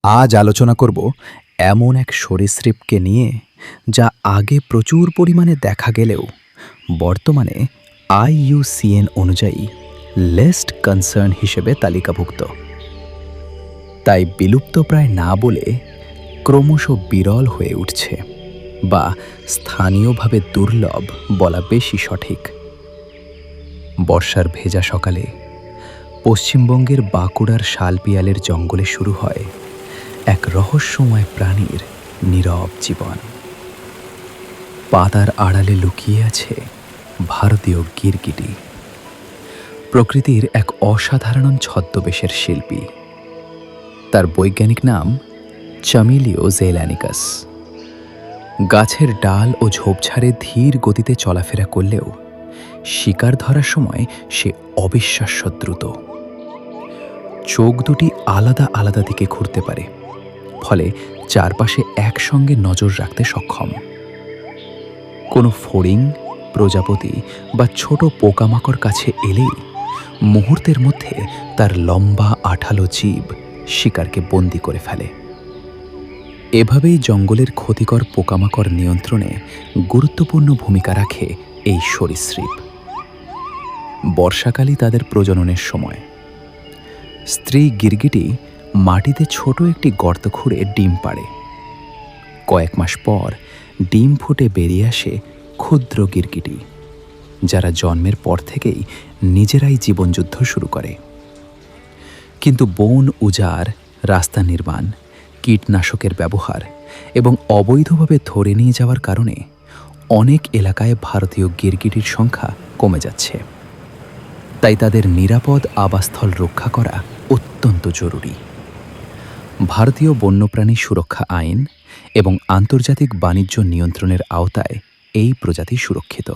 আজ আলোচনা করব এমন এক সরীসৃপকে নিয়ে যা আগে প্রচুর পরিমাণে দেখা গেলেও বর্তমানে আইইউসিএন অনুযায়ী লেস্ট কনসার্ন হিসেবে তালিকাভুক্ত। তাই বিলুপ্তপ্রায় না বলে ক্রমশ বিরল হয়ে উঠছে, বা স্থানীয়ভাবে দুর্লভ বলা বেশি সঠিক। বর্ষার ভেজা সকালে পশ্চিমবঙ্গের বাঁকুড়ার শালপিয়ালের জঙ্গলে শুরু হয় এক রহস্যময় প্রাণীর নীরব জীবন। পাতার আড়ালে লুকিয়ে আছে ভারতীয় গিরগিটি, প্রকৃতির এক অসাধারণ ছদ্মবেশের শিল্পী। তার বৈজ্ঞানিক নাম চামিলিও জেইলানিকাস। গাছের ডাল ও ঝোপঝাড়ে ধীর গতিতে চলাফেরা করলেও শিকার ধরার সময় সে অবিশ্বাস্য দ্রুত। চোখ দুটি আলাদা আলাদা দিকে ঘুরতে পারে, ফলে চারপাশে একসঙ্গে নজর রাখতে সক্ষম। কোনো ফড়িং, প্রজাপতি বা ছোট পোকামাকড় কাছে এলেই মুহূর্তের মধ্যে তার লম্বা আঠালো জিভ শিকারকে বন্দি করে ফেলে। এভাবেই জঙ্গলের ক্ষতিকর পোকামাকড় নিয়ন্ত্রণে গুরুত্বপূর্ণ ভূমিকা রাখে এই সরীসৃপ। বর্ষাকালই তাদের প্রজননের সময়। স্ত্রী গিরগিটি মাটিতে ছোট একটি গর্ত খুঁড়ে ডিম পাড়ে। কয়েক মাস পর ডিম ফুটে বেরিয়ে আসে ক্ষুদ্র গিরগিটি, যারা জন্মের পর থেকেই নিজেরাই জীবনযুদ্ধ শুরু করে। কিন্তু বন উজাড়, রাস্তা নির্মাণ, কীটনাশকের ব্যবহার এবং অবৈধভাবে ধরে নিয়ে যাওয়ার কারণে অনেক এলাকায় ভারতীয় গিরগিটির সংখ্যা কমে যাচ্ছে। তাই তাদের নিরাপদ আবাসস্থল রক্ষা করা অত্যন্ত জরুরি। ভারতীয় বন্যপ্রাণী সুরক্ষা আইন এবং আন্তর্জাতিক বাণিজ্য নিয়ন্ত্রণের আওতায় এই প্রজাতি সুরক্ষিত।